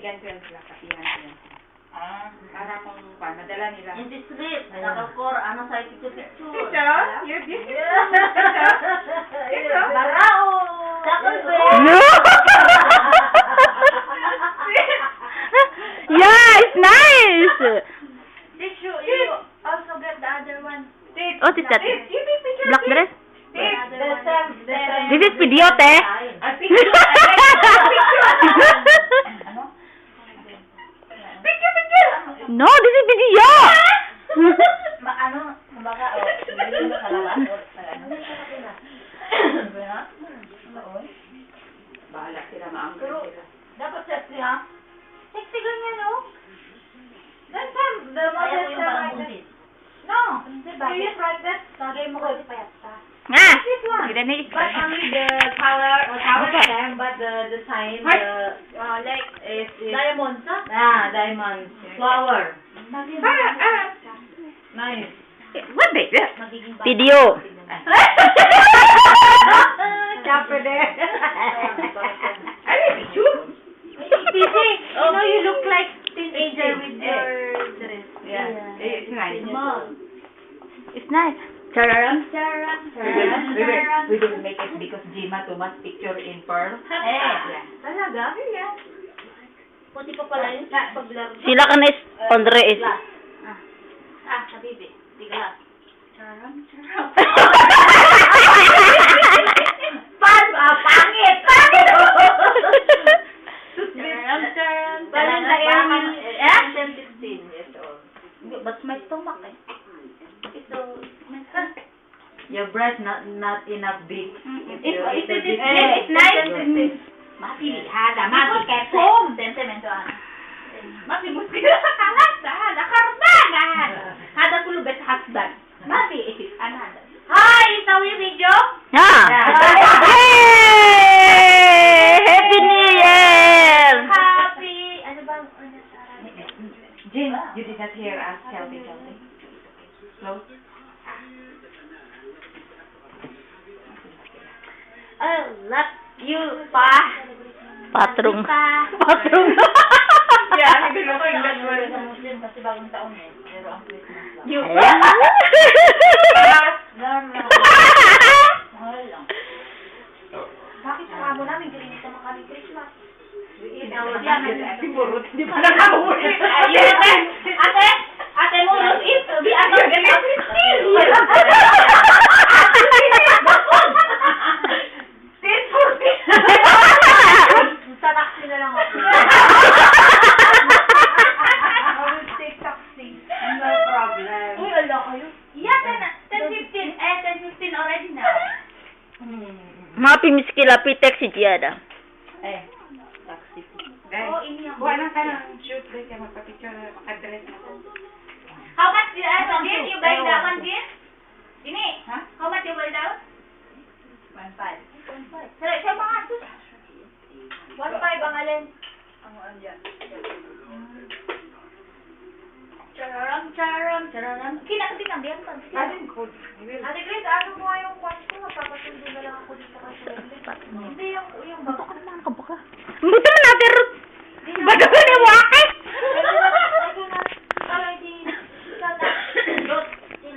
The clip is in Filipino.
bigyan ko yan sila, kapihan ko yan. Para kung madala nila. In this sleep, nakakor, ano sa picture. Tito, you're beautiful. Tito. Barao! Sakol be! No! Yeah, it's nice! Did you also get the other one? Oh, this that. You take picture. Black dress? The same. This is video, te. Picture. No, this is video! Kumbaga, hindi mo kalala. Bahala sila, maangkin Pero, sila. dapat sexy, ha? Sexy ganyan, no? That time, the model yung time parang like that. buntis. No, do you like that? Bagay mo kasi payat ka. Nga! This one. Ganda na But only the color stem, but the design, like, is Diamonds, ha? diamond, flower. Nice. What the? Magiging bata. Video. Chopper there. Ano yung picture? Titi, you know you look like teenager with your dress. Yeah. It's nice. It's nice. Chararam. We will make it because Jima too much picture in pearl. Talaga? Yeah. Puti pa pala yun sa paglaro. Sila ka na is Andre is. Habibi. Tiglas. Pangit! Parang sa I'm 16 years old. But my stomach eh. Ito, Your breast not enough big. It's nice. Mati, hada, mati, kete. Sentimento, Mati muskila sa kalasa. Nakarbanan. Hada kulubet husband. Mati, anada. Hi! Isaw yung video? Ha! Hey! Happy New Year! Happy! Ano bang, Jim, you did not hear us tell each other. Close. I love you, pa. Patrong. Patrong. Yeah, hindi ko yung last word. Sa Muslim kasi bagong taon eh. Pero ang Christmas lang. You. Mahal lang. Bakit sa kamo namin hindi ka makali Christmas? Siguro, hindi pa nakahuli. Ate mo, it be ano sa taxi na lang ako. I will take taxi. No problem. Uy, ala kayo. Yeah, 10:15. 10:15 already now. Mga pimiskila, pitek si Giada. Taxi. Guys, Oo, iniyang. buwan lang ka ng shoot. Guys, kaya magpa-picture na makadress na ako. How much did you buy that one, Jin? Dini, Ha? how much you buy that one? 1.5. Sorry, siya mga asus. 1.5 ang alin? Ang alin. Chararam. Kinakating ang biyan pa. Alin ko? Ate Grace, ano mo nga yung kwarto? Magpapasundo na lang ako dito kasi. Hindi, yung Buto ka naman, kabuka. Buto